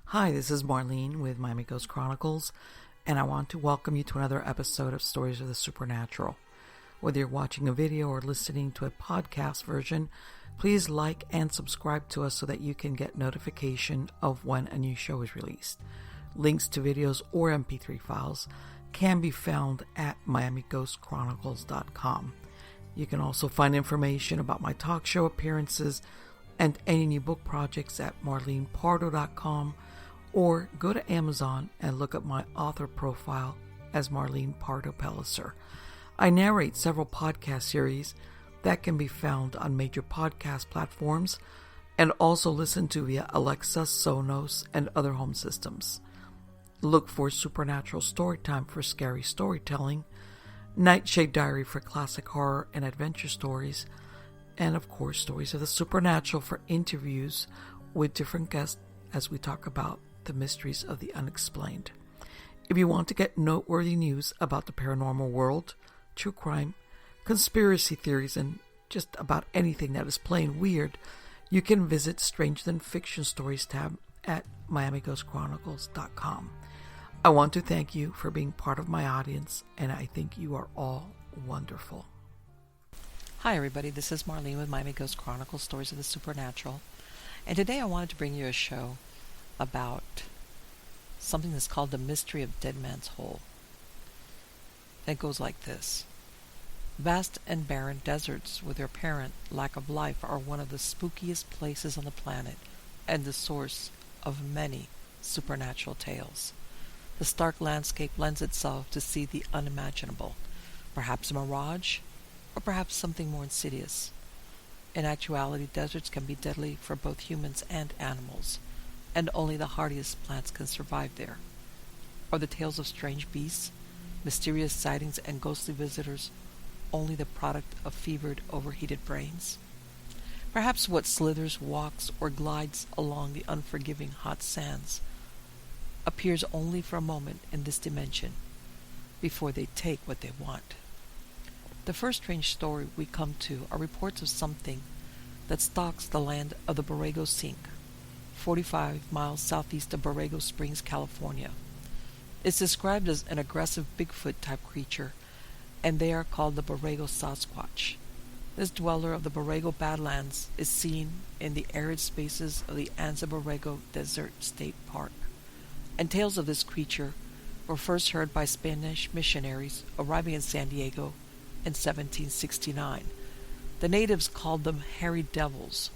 Hi, this is Marlene with Miami Ghost Chronicles, and I want to welcome you to another episode of Stories of the Supernatural. Whether you're watching a video or listening to a podcast version, please like and subscribe to us so that you can get notification of when a new show is released. Links to videos or MP3 files can be found at miamighostchronicles.com. You can also find information about my talk show appearances and any new book projects at marlenepardo.com, or go to Amazon and look up my author profile as Marlene Pardo Pellicer. I narrate several podcast series that can be found on major podcast platforms and also listened to via Alexa, Sonos, and other home systems. Look for Supernatural Storytime for scary storytelling, Nightshade Diary for classic horror and adventure stories, and of course Stories of the Supernatural for interviews with different guests as we talk about the mysteries of the unexplained. If you want to get noteworthy news about the paranormal world, true crime, conspiracy theories, and just about anything that is plain weird, you can visit Stranger Than Fiction Stories tab at miamighostchronicles.com. I want to thank you for being part of my audience, and I think you are all wonderful. Hi everybody, this is Marlene with Miami Ghost Chronicles, Stories of the Supernatural, and today I wanted to bring you a show about something that's called the mystery of Deadman's Hole. It goes like this. Vast and barren deserts with their apparent lack of life are one of the spookiest places on the planet and the source of many supernatural tales. The stark landscape lends itself to see the unimaginable, perhaps a mirage, or perhaps something more insidious. In actuality, deserts can be deadly for both humans and animals, and only the hardiest plants can survive there. Are the tales of strange beasts, mysterious sightings, and ghostly visitors only the product of fevered, overheated brains? Perhaps what slithers, walks, or glides along the unforgiving hot sands appears only for a moment in this dimension before they take what they want. The first strange story we come to are reports of something that stalks the land of the Borrego Sink, 45 miles southeast of Borrego Springs, California. It's described as an aggressive Bigfoot-type creature, and they are called the Borrego Sasquatch. This dweller of the Borrego Badlands is seen in the arid spaces of the Anza Borrego Desert State Park, and tales of this creature were first heard by Spanish missionaries arriving in San Diego in 1769. The natives called them hairy devils.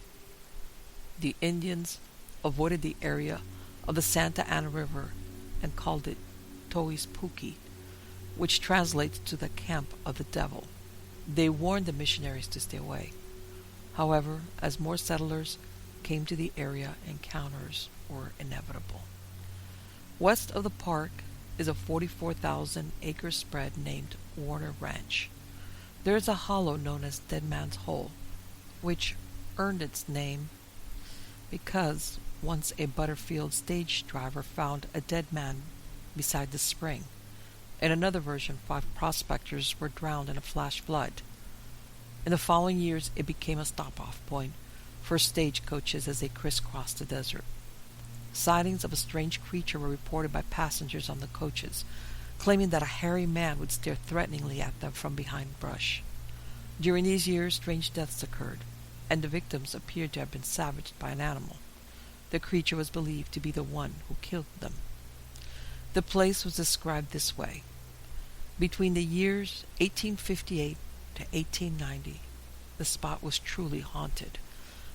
The Indians avoided the area of the Santa Ana River and called it Toispooky, which translates to the camp of the devil. They warned the missionaries to stay away. However, as more settlers came to the area, encounters were inevitable. West of the park is a 44,000-acre spread named Warner Ranch. There is a hollow known as Deadman's Hole, which earned its name because once a Butterfield stage driver found a dead man beside the spring. In another version, 5 prospectors were drowned in a flash flood. In the following years, it became a stop-off point for stagecoaches as they crisscrossed the desert. Sightings of a strange creature were reported by passengers on the coaches, claiming that a hairy man would stare threateningly at them from behind brush. During these years, strange deaths occurred, and the victims appeared to have been savaged by an animal. The creature was believed to be the one who killed them. The place was described this way. Between the years 1858 to 1890, the spot was truly haunted.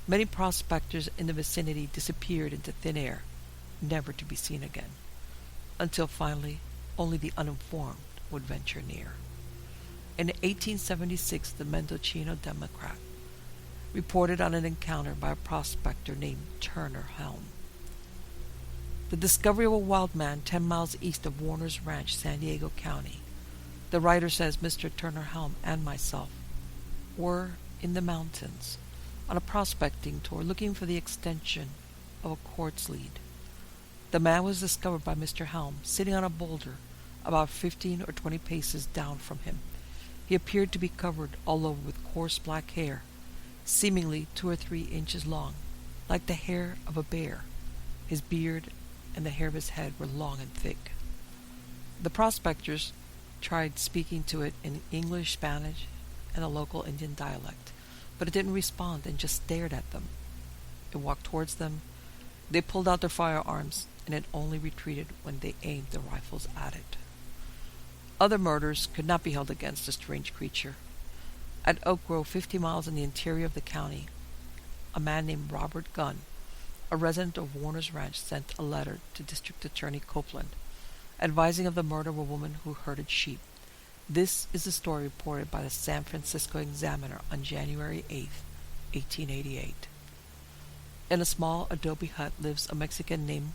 Many prospectors in the vicinity disappeared into thin air, never to be seen again, until finally only the uninformed would venture near. In 1876, the Mendocino Democrat reported on an encounter by a prospector named Turner Helm. The discovery of a wild man 10 miles east of Warner's Ranch, San Diego County. The writer says Mr. Turner Helm and myself were in the mountains on a prospecting tour looking for the extension of a quartz lead. The man was discovered by Mr. Helm sitting on a boulder about 15 or 20 paces down from him. He appeared to be covered all over with coarse black hair, seemingly 2 or 3 inches long, like the hair of a bear. His beard and the hair of his head were long and thick. The prospectors tried speaking to it in English, Spanish, and a local Indian dialect, but it didn't respond and just stared at them. It walked towards them. They pulled out their firearms, and it only retreated when they aimed their rifles at it. Other murders could not be held against the strange creature. At Oak Grove, 50 miles in the interior of the county, a man named Robert Gunn, a resident of Warner's Ranch, sent a letter to District Attorney Copeland, advising of the murder of a woman who herded sheep. This is the story reported by the San Francisco Examiner on January 8, 1888. In a small adobe hut lives a Mexican named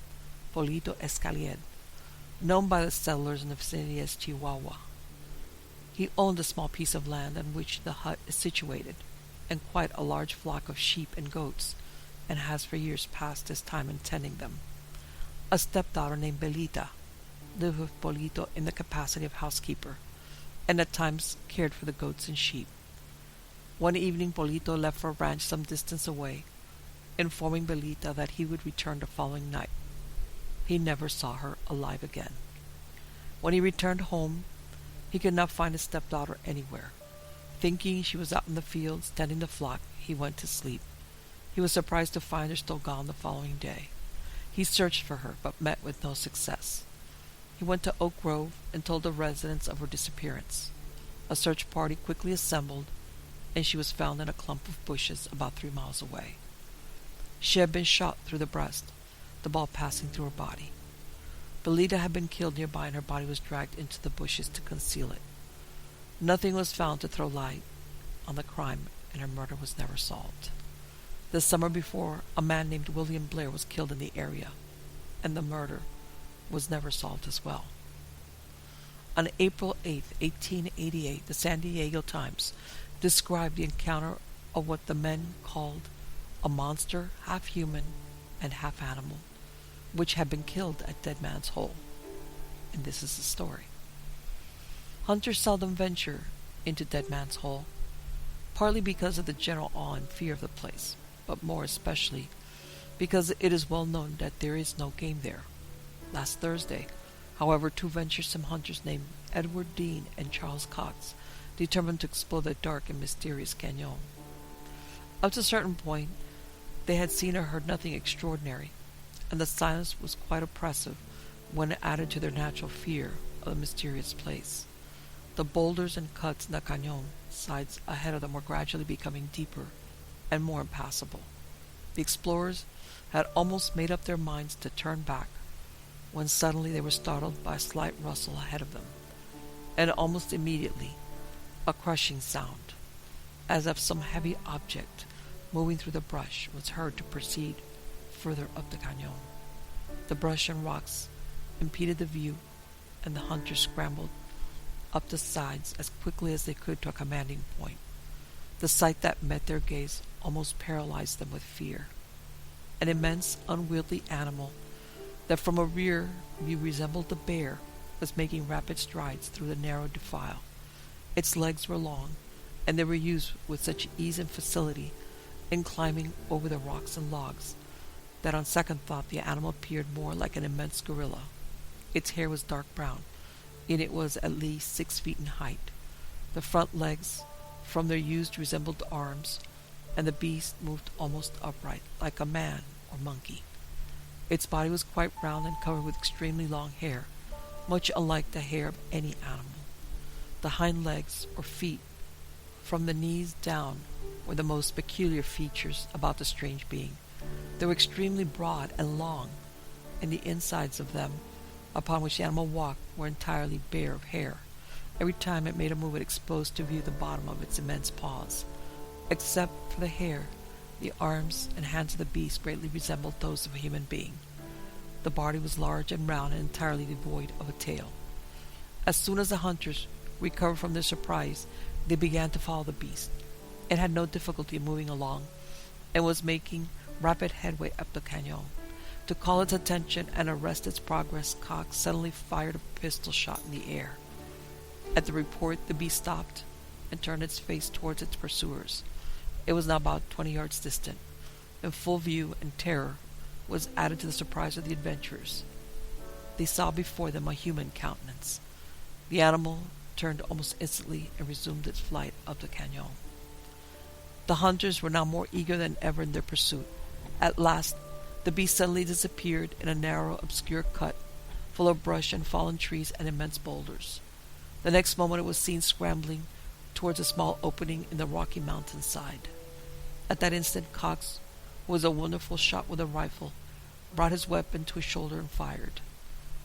Polito Escalier, known by the settlers in the vicinity as Chihuahua. He owned a small piece of land on which the hut is situated, and quite a large flock of sheep and goats, and has for years passed his time in tending them. A stepdaughter named Belita lived with Polito in the capacity of housekeeper, and at times cared for the goats and sheep. One evening Polito left for a ranch some distance away, informing Belita that he would return the following night. He never saw her alive again. When he returned home, he could not find his stepdaughter anywhere. Thinking she was out in the fields tending the flock, he went to sleep. He was surprised to find her still gone the following day. He searched for her, but met with no success. He went to Oak Grove and told the residents of her disappearance. A search party quickly assembled, and she was found in a clump of bushes about 3 miles away. She had been shot through the breast, the ball passing through her body. Belita had been killed nearby, and her body was dragged into the bushes to conceal it. Nothing was found to throw light on the crime, and her murder was never solved. The summer before, a man named William Blair was killed in the area, and the murder was never solved as well. On April 8, 1888, the San Diego Times described the encounter of what the men called a monster, half human and half animal, which had been killed at Deadman's Hole. And this is the story. Hunters seldom venture into Deadman's Hole, partly because of the general awe and fear of the place, but more especially because it is well known that there is no game there. Last Thursday, however, 2 venturesome hunters named Edward Dean and Charles Cox determined to explore the dark and mysterious canyon. Up to a certain point, they had seen or heard nothing extraordinary, and the silence was quite oppressive when added to their natural fear of the mysterious place. The boulders and cuts in the canyon sides ahead of them were gradually becoming deeper and more impassable. The explorers had almost made up their minds to turn back, when suddenly they were startled by a slight rustle ahead of them, and almost immediately a crushing sound, as of some heavy object moving through the brush, was heard to proceed further up the canyon. The brush and rocks impeded the view, and the hunters scrambled up the sides as quickly as they could to a commanding point. The sight that met their gaze almost paralyzed them with fear. An immense, unwieldy animal that from a rear view resembled a bear was making rapid strides through the narrow defile. Its legs were long, and they were used with such ease and facility in climbing over the rocks and logs that on second thought the animal appeared more like an immense gorilla. Its hair was dark brown, and it was at least 6 feet in height. The front legs, from their use, resembled arms, and the beast moved almost upright, like a man or monkey. Its body was quite round and covered with extremely long hair, much unlike the hair of any animal. The hind legs, or feet, from the knees down, were the most peculiar features about the strange being. They were extremely broad and long, and the insides of them, upon which the animal walked, were entirely bare of hair. Every time it made a move, it exposed to view the bottom of its immense paws. Except for the hair, the arms and hands of the beast greatly resembled those of a human being. The body was large and round and entirely devoid of a tail. As soon as the hunters recovered from their surprise, they began to follow the beast. It had no difficulty in moving along, and was making rapid headway up the canyon. To call its attention and arrest its progress, Cox suddenly fired a pistol shot in the air. At the report, the beast stopped and turned its face towards its pursuers. It was now about 20 yards distant. In full view and terror, was added to the surprise of the adventurers. They saw before them a human countenance. The animal turned almost instantly and resumed its flight up the canyon. The hunters were now more eager than ever in their pursuit. At last, the beast suddenly disappeared in a narrow, obscure cut, full of brush and fallen trees and immense boulders. The next moment it was seen scrambling towards a small opening in the rocky mountainside. At that instant, Cox, who was a wonderful shot with a rifle, brought his weapon to his shoulder and fired.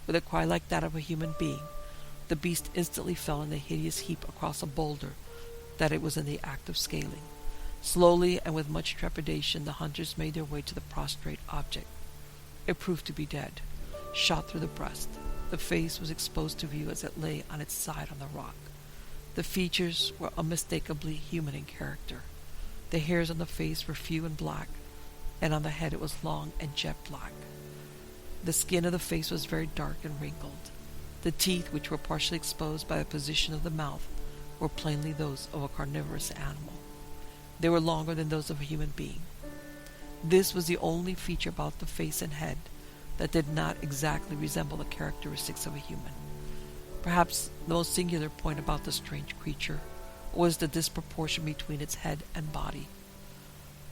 With a cry like that of a human being, the beast instantly fell in a hideous heap across a boulder that it was in the act of scaling. Slowly and with much trepidation, the hunters made their way to the prostrate object. It proved to be dead, shot through the breast. The face was exposed to view as it lay on its side on the rock. The features were unmistakably human in character. The hairs on the face were few and black, and on the head it was long and jet black. The skin of the face was very dark and wrinkled. The teeth, which were partially exposed by the position of the mouth, were plainly those of a carnivorous animal. They were longer than those of a human being. This was the only feature about the face and head that did not exactly resemble the characteristics of a human. Perhaps the most singular point about the strange creature was the disproportion between its head and body.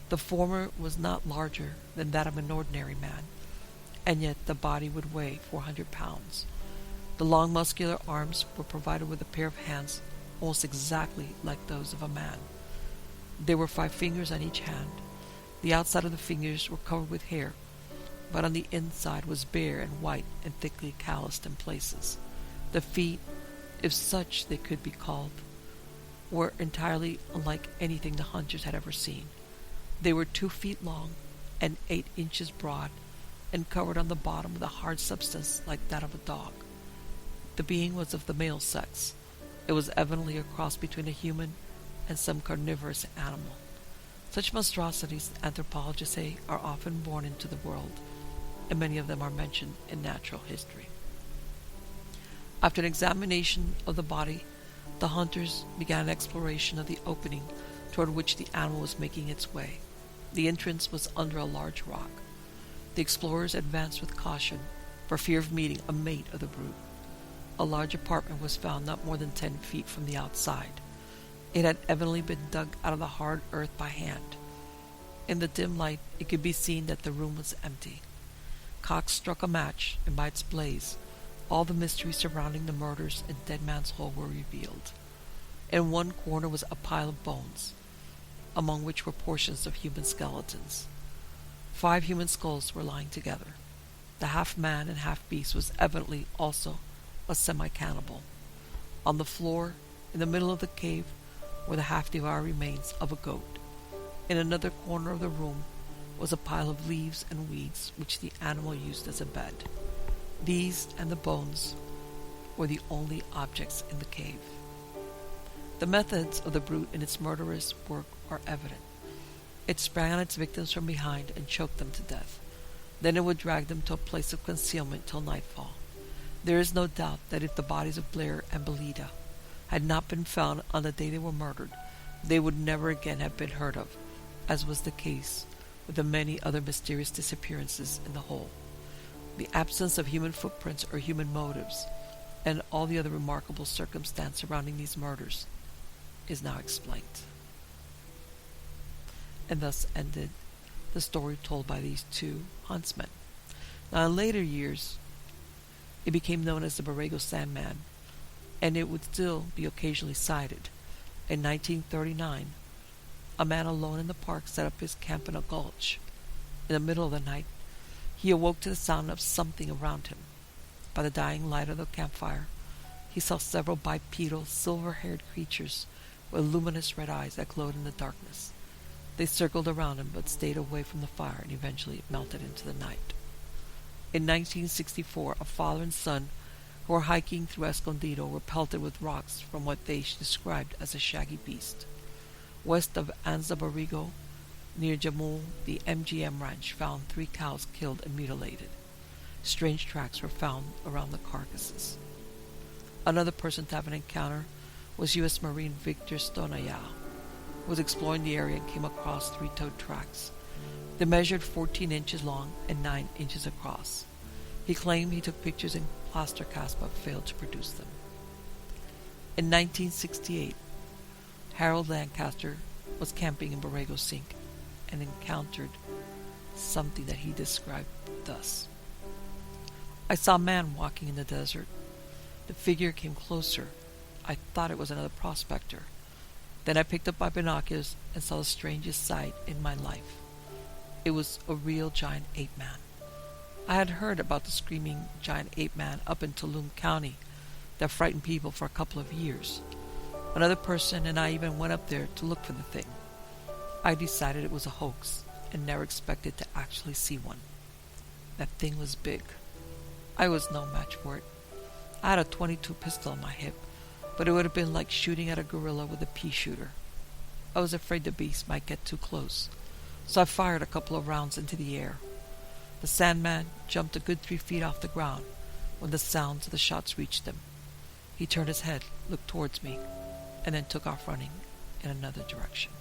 The former was not larger than that of an ordinary man, and yet the body would weigh 400 pounds. The long muscular arms were provided with a pair of hands almost exactly like those of a man. There were 5 fingers on each hand. The outside of the fingers were covered with hair, but on the inside was bare and white and thickly calloused in places. The feet, if such they could be called, were entirely unlike anything the hunters had ever seen. They were 2 feet long and 8 inches broad, and covered on the bottom with a hard substance like that of a dog. The being was of the male sex. It was evidently a cross between a human and some carnivorous animal. Such monstrosities, anthropologists say, are often born into the world, and many of them are mentioned in natural history. After an examination of the body, the hunters began an exploration of the opening toward which the animal was making its way. The entrance was under a large rock. The explorers advanced with caution, for fear of meeting a mate of the brute. A large apartment was found not more than 10 feet from the outside. It had evidently been dug out of the hard earth by hand. In the dim light, it could be seen that the room was empty. Cox struck a match, and by its blaze, all the mysteries surrounding the murders in Deadman's Hole were revealed. In one corner was a pile of bones, among which were portions of human skeletons. 5 human skulls were lying together. The half-man and half-beast was evidently also a semi-cannibal. On the floor, in the middle of the cave, were the half-devoured remains of a goat. In another corner of the room was a pile of leaves and weeds which the animal used as a bed. These and the bones were the only objects in the cave. The methods of the brute in its murderous work are evident. It sprang on its victims from behind and choked them to death. Then it would drag them to a place of concealment till nightfall. There is no doubt that if the bodies of Blair and Belida had not been found on the day they were murdered, they would never again have been heard of, as was the case with the many other mysterious disappearances in the hole. The absence of human footprints or human motives, and all the other remarkable circumstances surrounding these murders, is now explained. And thus ended the story told by these 2 huntsmen. Now, in later years, it became known as the Borrego Sandman, and it would still be occasionally sighted. In 1939, a man alone in the park set up his camp in a gulch. In the middle of the night, he awoke to the sound of something around him. By the dying light of the campfire, he saw several bipedal, silver-haired creatures with luminous red eyes that glowed in the darkness. They circled around him, but stayed away from the fire, and eventually melted into the night. In 1964, a father and son who were hiking through Escondido were pelted with rocks from what they described as a shaggy beast. West of Anza Borrego, near Jamul, the MGM ranch found 3 cows killed and mutilated. Strange tracks were found around the carcasses. Another person to have an encounter was U.S. Marine Victor Stonaya, who was exploring the area and came across 3-toed tracks. They measured 14 inches long and 9 inches across. He claimed he took pictures in plaster cast but failed to produce them. In 1968, Harold Lancaster was camping in Borrego Sink and encountered something that he described thus. I saw a man walking in the desert. The figure came closer. I thought it was another prospector. Then I picked up my binoculars and saw the strangest sight in my life. It was a real giant ape man. I had heard about the screaming giant ape man up in Tulum County that frightened people for a couple of years. Another person and I even went up there to look for the thing. I decided it was a hoax and never expected to actually see one. That thing was big. I was no match for it. I had a .22 pistol on my hip, but it would have been like shooting at a gorilla with a pea shooter. I was afraid the beast might get too close, so I fired a couple of rounds into the air. The Sandman jumped a good 3 feet off the ground when the sounds of the shots reached him. He turned his head, looked towards me, and then took off running in another direction.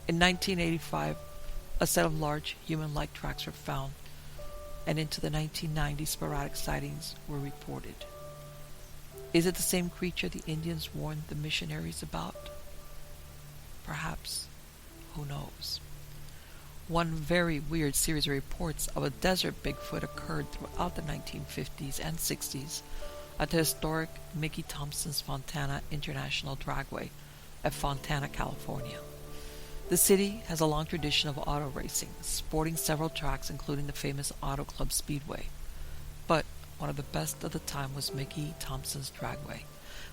In 1985, a set of large human-like tracks were found, and into the 1990s sporadic sightings were reported. Is it the same creature the Indians warned the missionaries about? Perhaps. Who knows? One very weird series of reports of a desert Bigfoot occurred throughout the 1950s and 60s at the historic Mickey Thompson's Fontana International Dragway at Fontana, California. The city has a long tradition of auto racing, sporting several tracks including the famous Auto Club Speedway. But one of the best of the time was Mickey Thompson's Dragway,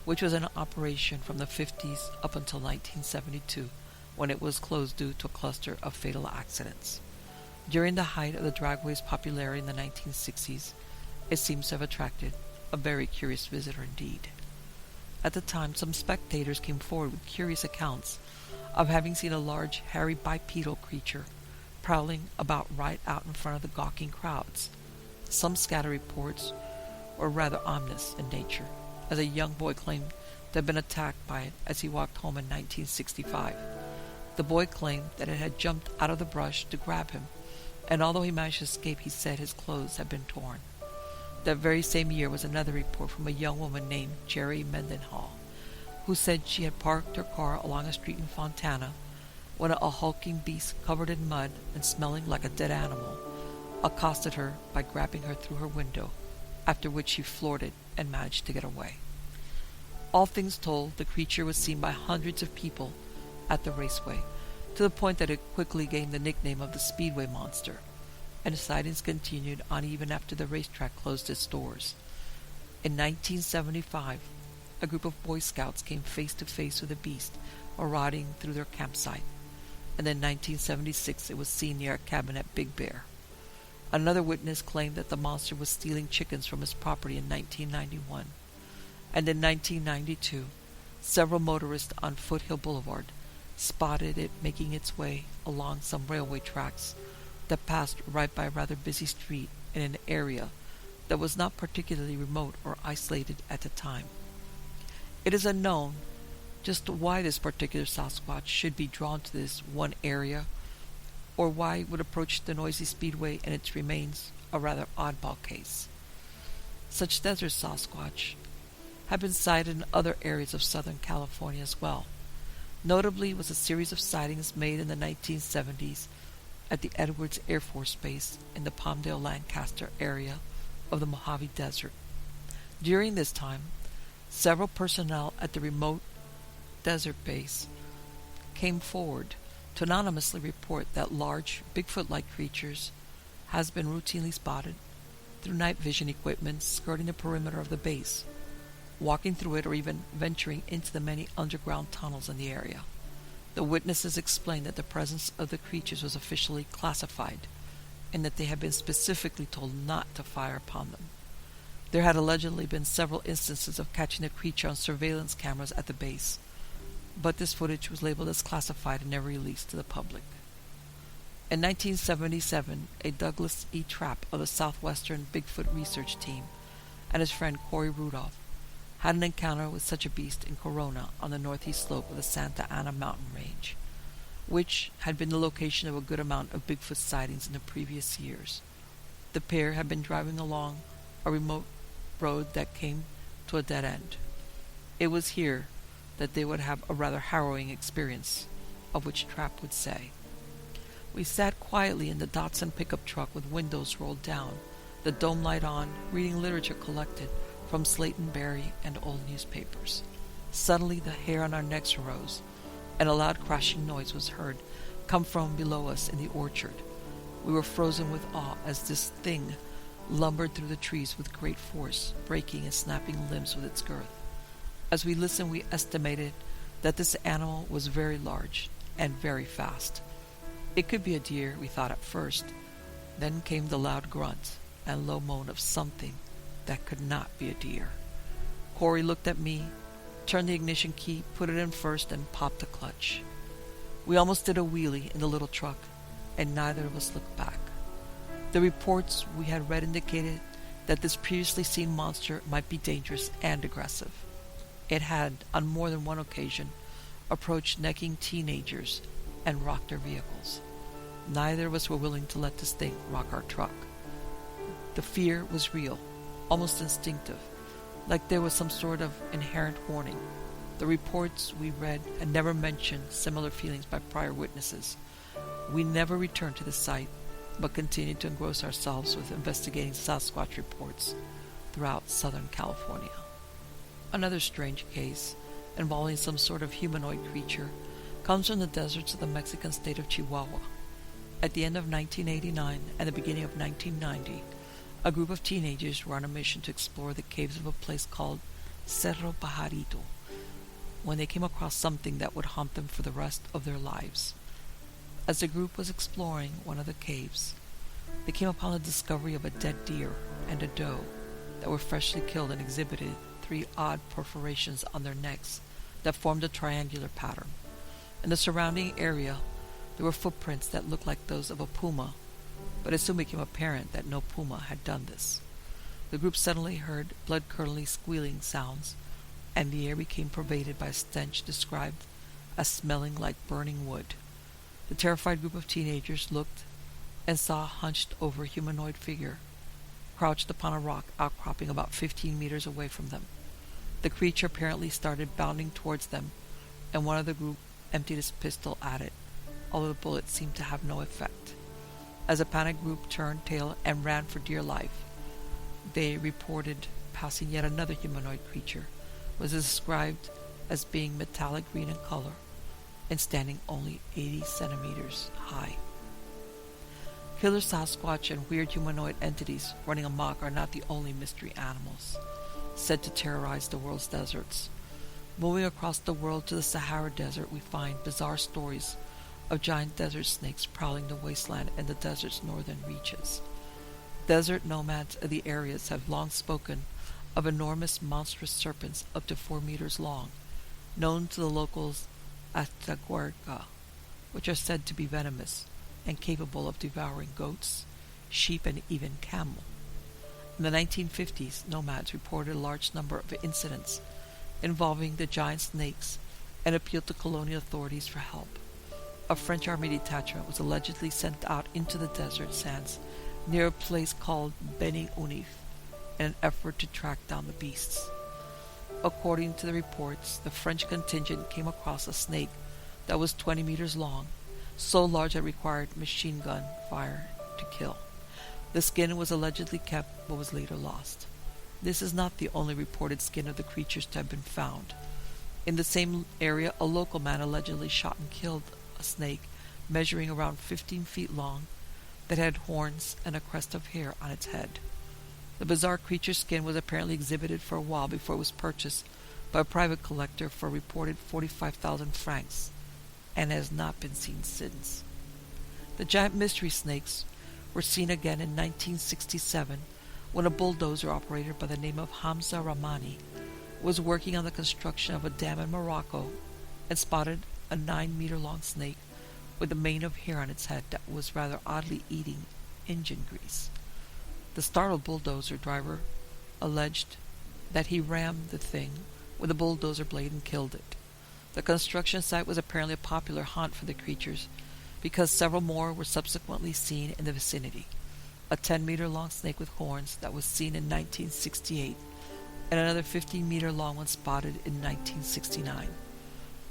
which was in operation from the 50s up until 1972, when it was closed due to a cluster of fatal accidents. During the height of the Dragway's popularity in the 1960s, it seems to have attracted a very curious visitor indeed. At the time, some spectators came forward with curious accounts of having seen a large, hairy bipedal creature prowling about right out in front of the gawking crowds. Some scatter reports were rather ominous in nature, as a young boy claimed to have been attacked by it as he walked home in 1965. The boy claimed that it had jumped out of the brush to grab him, and although he managed to escape, he said his clothes had been torn. That very same year was another report from a young woman named Jerry Mendenhall, who said she had parked her car along a street in Fontana when a hulking beast covered in mud and smelling like a dead animal accosted her by grabbing her through her window, after which she floored it and managed to get away. All things told, the creature was seen by hundreds of people at the raceway, to the point that it quickly gained the nickname of the Speedway Monster, and sightings continued on even after the racetrack closed its doors. In 1975, a group of Boy Scouts came face to face with the beast marauding through their campsite, and in 1976 it was seen near a cabin at Big Bear. Another witness claimed that the monster was stealing chickens from his property in 1991, and in 1992, several motorists on Foothill Boulevard spotted it making its way along some railway tracks that passed right by a rather busy street in an area that was not particularly remote or isolated at the time. It is unknown just why this particular Sasquatch should be drawn to this one area, or why it would approach the noisy speedway, and it remains a rather oddball case. Such desert Sasquatch have been sighted in other areas of Southern California as well. Notably was a series of sightings made in the 1970s at the Edwards Air Force Base in the Palmdale-Lancaster area of the Mojave Desert. During this time, several personnel at the remote desert base came forward to anonymously report that large, Bigfoot-like creatures has been routinely spotted through night vision equipment skirting the perimeter of the base, walking through it or even venturing into the many underground tunnels in the area. The witnesses explained that the presence of the creatures was officially classified and that they had been specifically told not to fire upon them. There had allegedly been several instances of catching the creature on surveillance cameras at the base, but this footage was labeled as classified and never released to the public. In 1977, a Douglas E. Trapp of the Southwestern Bigfoot Research Team and his friend Corey Rudolph had an encounter with such a beast in Corona on the northeast slope of the Santa Ana mountain range. which had been the location of a good amount of Bigfoot sightings in the previous years. The pair had been driving along a remote road that came to a dead end. It was here that they would have a rather harrowing experience, of which Trapp would say. We sat quietly in the Datsun pickup truck with windows rolled down, the dome light on, reading literature collected from Slate and Berry and old newspapers. Suddenly the hair on our necks arose, and a loud crashing noise was heard come from below us in the orchard. We were frozen with awe as this thing lumbered through the trees with great force, breaking and snapping limbs with its girth. As we listened, we estimated that this animal was very large and very fast. It could be a deer, we thought at first. Then came the loud grunt and low moan of something that could not be a deer. Corey looked at me, turned the ignition key, put it in first, and popped the clutch. We almost did a wheelie in the little truck, and neither of us looked back. The reports we had read indicated that this previously seen monster might be dangerous and aggressive. It had, on more than one occasion, approached necking teenagers and rocked their vehicles. Neither of us were willing to let this thing rock our truck. The fear was real, almost instinctive, like there was some sort of inherent warning. The reports we read had never mentioned similar feelings by prior witnesses. We never returned to the site, but continued to engross ourselves with investigating Sasquatch reports throughout Southern California. Another strange case, involving some sort of humanoid creature, comes from the deserts of the Mexican state of Chihuahua. At the end of 1989 and the beginning of 1990, a group of teenagers were on a mission to explore the caves of a place called Cerro Pajarito, when they came across something that would haunt them for the rest of their lives. As the group was exploring one of the caves, they came upon the discovery of a dead deer and a doe that were freshly killed and exhibited 3 odd perforations on their necks that formed a triangular pattern. In the surrounding area, there were footprints that looked like those of a puma, but it soon became apparent that no puma had done this. The group suddenly heard blood-curdling squealing sounds, and the air became pervaded by a stench described as smelling like burning wood. The terrified group of teenagers looked and saw a hunched-over humanoid figure crouched upon a rock outcropping about 15 meters away from them. The creature apparently started bounding towards them, and one of the group emptied his pistol at it, although the bullet seemed to have no effect. As the panicked group turned tail and ran for dear life, they reported passing yet another humanoid creature, was described as being metallic green in color and standing only 80 centimeters high. Killer Sasquatch and weird humanoid entities running amok are not the only mystery animals said to terrorize the world's deserts. Moving across the world to the Sahara Desert, we find bizarre stories of giant desert snakes prowling the wasteland and the desert's northern reaches. Desert nomads of the areas have long spoken of enormous monstrous serpents up to 4 meters long, known to the locals as Dragway, which are said to be venomous and capable of devouring goats, sheep, and even camel. In the 1950s, nomads reported a large number of incidents involving the giant snakes and appealed to colonial authorities for help. A French army detachment was allegedly sent out into the desert sands near a place called Beni Unif in an effort to track down the beasts. According to the reports, the French contingent came across a snake that was 20 meters long, so large that it required machine gun fire to kill. The skin was allegedly kept but was later lost. This is not the only reported skin of the creatures to have been found. In the same area, a local man allegedly shot and killed a snake measuring around 15 feet long that had horns and a crest of hair on its head. The bizarre creature's skin was apparently exhibited for a while before it was purchased by a private collector for a reported 45,000 francs and has not been seen since. The giant mystery snakes were seen again in 1967 when a bulldozer operator by the name of Hamza Rahmani was working on the construction of a dam in Morocco and spotted a 9-meter-long snake with a mane of hair on its head that was rather oddly eating engine grease. The startled bulldozer driver alleged that he rammed the thing with a bulldozer blade and killed it. The construction site was apparently a popular haunt for the creatures, because several more were subsequently seen in the vicinity. A 10-meter-long snake with horns that was seen in 1968, and another 15-meter-long one spotted in 1969.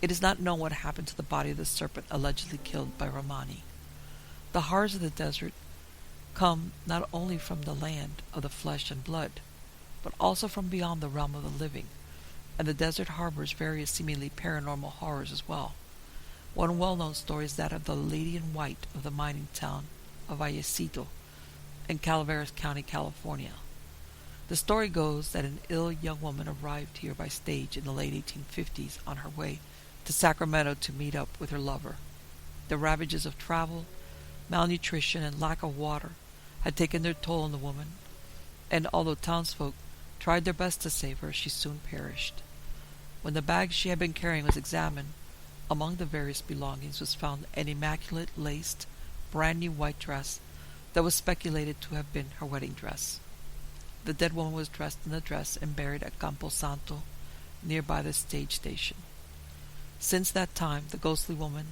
It is not known what happened to the body of the serpent allegedly killed by Romani. The horrors of the desert come not only from the land of the flesh and blood, but also from beyond the realm of the living, and the desert harbors various seemingly paranormal horrors as well. One well-known story is that of the Lady in White of the mining town of Vallecito in Calaveras County, California. The story goes that an ill young woman arrived here by stage in the late 1850s on her way to Sacramento to meet up with her lover. The ravages of travel, malnutrition, and lack of water had taken their toll on the woman, and although townsfolk tried their best to save her, she soon perished. When the bag she had been carrying was examined, among the various belongings was found an immaculate laced, brand-new white dress that was speculated to have been her wedding dress. The dead woman was dressed in the dress and buried at Campo Santo, nearby the stage station. Since that time, the ghostly woman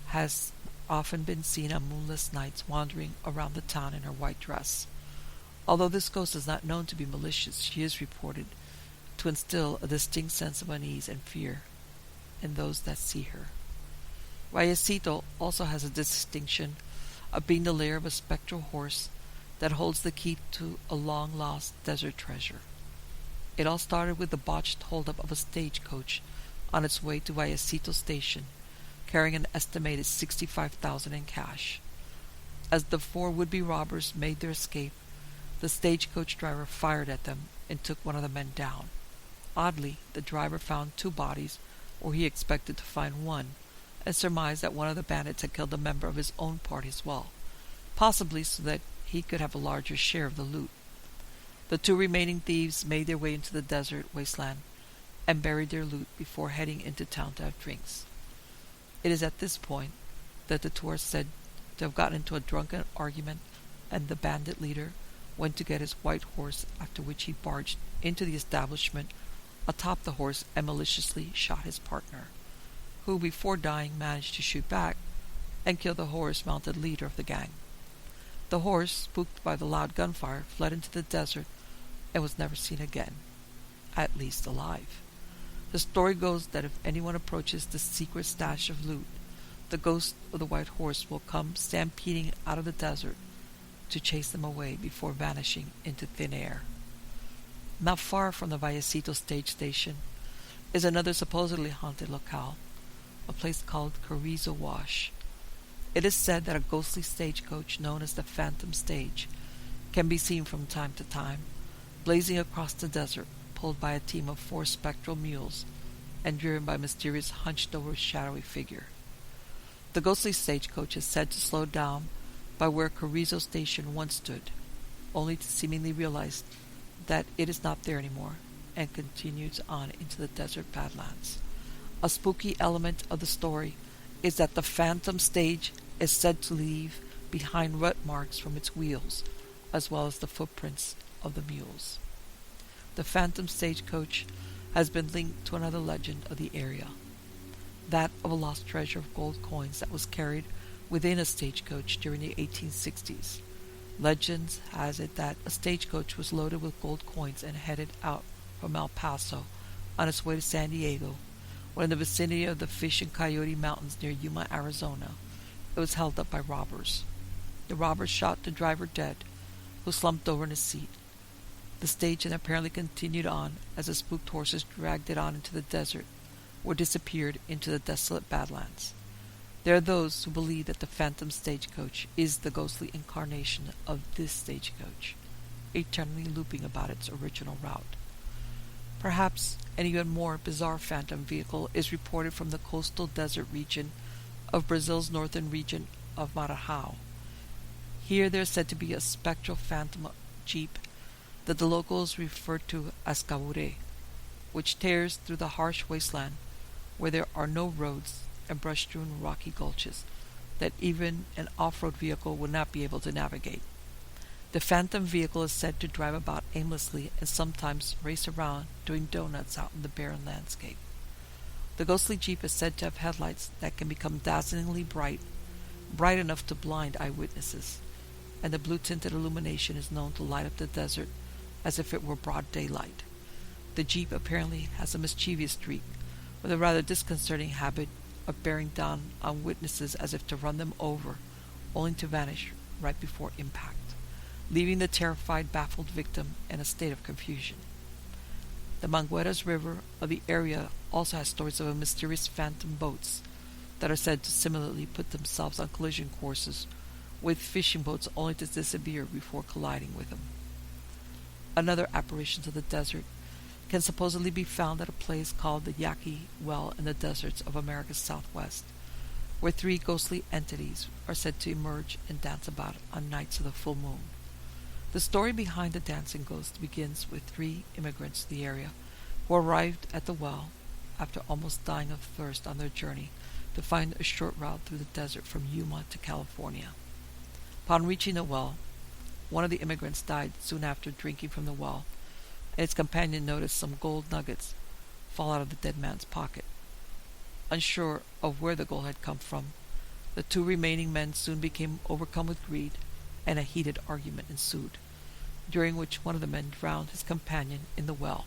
has often been seen on moonless nights wandering around the town in her white dress. Although this ghost is not known to be malicious, she is reported to instill a distinct sense of unease and fear in those that see her. Vallecito also has a distinction of being the lair of a spectral horse that holds the key to a long-lost desert treasure. It all started with the botched holdup of a stagecoach on its way to Vallecito Station, carrying an estimated $65,000 in cash. As the four would-be robbers made their escape, the stagecoach driver fired at them and took one of the men down. Oddly, the driver found two bodies where he expected to find one, and surmised that one of the bandits had killed a member of his own party as well, possibly so that he could have a larger share of the loot. The two remaining thieves made their way into the desert wasteland and buried their loot before heading into town to have drinks. It is at this point that the two are said to have gotten into a drunken argument, and the bandit leader went to get his white horse, after which he barged into the establishment atop the horse and maliciously shot his partner, who before dying managed to shoot back and kill the horse-mounted leader of the gang. The horse, spooked by the loud gunfire, fled into the desert and was never seen again, at least alive. The story goes that if anyone approaches the secret stash of loot, the ghost of the white horse will come stampeding out of the desert to chase them away before vanishing into thin air. Not far from the Vallecito stage station is another supposedly haunted locale, a place called Carrizo Wash. It is said that a ghostly stagecoach known as the Phantom Stage can be seen from time to time, blazing across the desert, pulled by a team of 4 spectral mules and driven by a mysterious hunched-over shadowy figure. The ghostly stagecoach is said to slow down by where Carrizo Station once stood, only to seemingly realize that it is not there anymore, and continues on into the desert badlands. A spooky element of the story is that the phantom stage is said to leave behind rut marks from its wheels, as well as the footprints of the mules. The phantom stagecoach has been linked to another legend of the area, that of a lost treasure of gold coins that was carried within a stagecoach during the 1860s. Legends has it that a stagecoach was loaded with gold coins and headed out from El Paso on its way to San Diego, when in the vicinity of the Fish and Coyote Mountains near Yuma, Arizona, it was held up by robbers. The robbers shot the driver dead, who slumped over in his seat. The stage then apparently continued on as the spooked horses dragged it on into the desert, or disappeared into the desolate badlands. There are those who believe that the phantom stagecoach is the ghostly incarnation of this stagecoach, eternally looping about its original route. Perhaps an even more bizarre phantom vehicle is reported from the coastal desert region of Brazil's northern region of Maranhão. Here there is said to be a spectral phantom jeep that the locals refer to as cabure, which tears through the harsh wasteland where there are no roads and brush-strewn rocky gulches that even an off-road vehicle would not be able to navigate. The phantom vehicle is said to drive about aimlessly and sometimes race around doing donuts out in the barren landscape. The ghostly jeep is said to have headlights that can become dazzlingly bright, bright enough to blind eyewitnesses, and the blue-tinted illumination is known to light up the desert as if it were broad daylight. The jeep apparently has a mischievous streak, with a rather disconcerting habit of bearing down on witnesses as if to run them over, only to vanish right before impact, leaving the terrified, baffled victim in a state of confusion. The Mangueras River of the area also has stories of mysterious phantom boats that are said to similarly put themselves on collision courses with fishing boats only to disappear before colliding with them. Another apparition of the desert can supposedly be found at a place called the Yaqui Well in the deserts of America's Southwest, where 3 ghostly entities are said to emerge and dance about on nights of the full moon. The story behind the dancing ghost begins with 3 immigrants to the area who arrived at the well after almost dying of thirst on their journey to find a short route through the desert from Yuma to California. Upon reaching the well, one of the immigrants died soon after drinking from the well, and its companion noticed some gold nuggets fall out of the dead man's pocket. Unsure of where the gold had come from, the 2 remaining men soon became overcome with greed, and a heated argument ensued, during which one of the men drowned his companion in the well.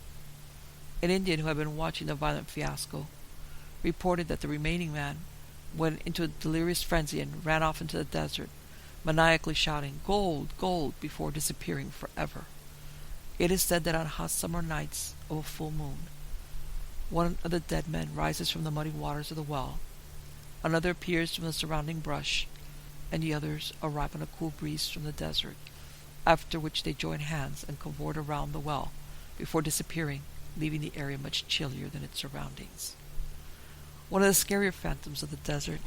An Indian who had been watching the violent fiasco reported that the remaining man went into a delirious frenzy and ran off into the desert, maniacally shouting, "Gold! Gold!" before disappearing forever. It is said that on hot summer nights of a full moon, one of the dead men rises from the muddy waters of the well, another appears from the surrounding brush, and the others arrive on a cool breeze from the desert, after which they join hands and cavort around the well before disappearing, leaving the area much chillier than its surroundings. One of the scarier phantoms of the desert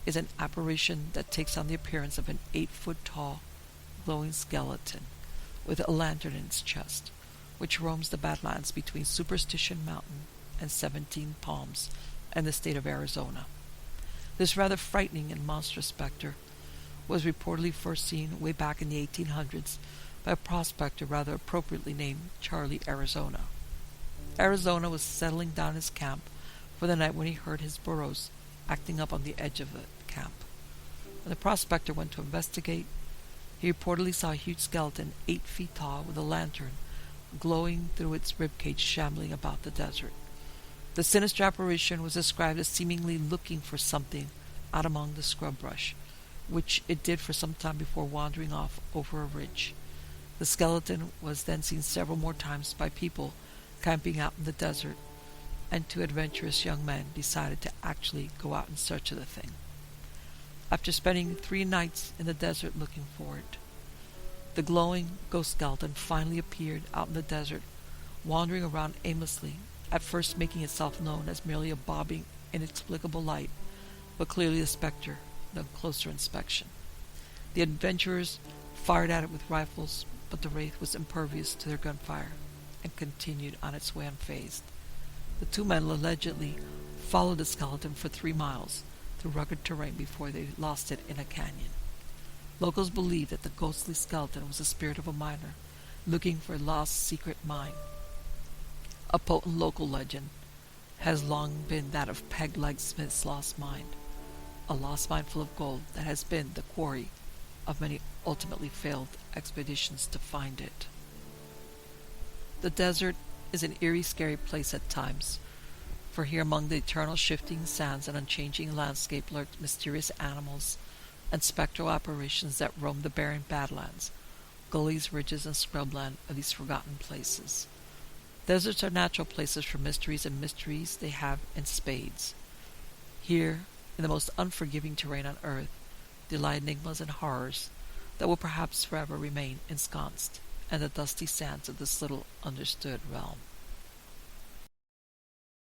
is an apparition that takes on the appearance of an 8-foot-tall, glowing skeleton with a lantern in its chest, which roams the Badlands between Superstition Mountain and 17 Palms and the state of Arizona. This rather frightening and monstrous specter was reportedly first seen way back in the 1800s by a prospector rather appropriately named Charlie Arizona. Arizona was settling down his camp for the night when he heard his burros acting up on the edge of the camp. When the prospector went to investigate, he reportedly saw a huge skeleton 8 feet tall with a lantern glowing through its ribcage shambling about the desert. The sinister apparition was described as seemingly looking for something out among the scrub brush, which it did for some time before wandering off over a ridge. The skeleton was then seen several more times by people camping out in the desert, and 2 adventurous young men decided to actually go out in search of the thing. After spending 3 nights in the desert looking for it, the glowing ghost skeleton finally appeared out in the desert, wandering around aimlessly, at first making itself known as merely a bobbing, inexplicable light, but clearly a specter on closer inspection. The adventurers fired at it with rifles, but the wraith was impervious to their gunfire and continued on its way unfazed. The 2 men allegedly followed the skeleton for 3 miles through rugged terrain before they lost it in a canyon. Locals believe that the ghostly skeleton was the spirit of a miner looking for a lost secret mine. A potent local legend has long been that of Peg-Leg Smith's lost mine, a lost mine full of gold that has been the quarry of many ultimately failed expeditions to find it. The desert is an eerie, scary place at times, for here among the eternal shifting sands and unchanging landscape lurk mysterious animals and spectral apparitions that roam the barren badlands, gullies, ridges, and scrubland of these forgotten places. Deserts are natural places for mysteries, and mysteries they have in spades. Here, in the most unforgiving terrain on earth, they lie enigmas and horrors that will perhaps forever remain ensconced in the dusty sands of this little understood realm.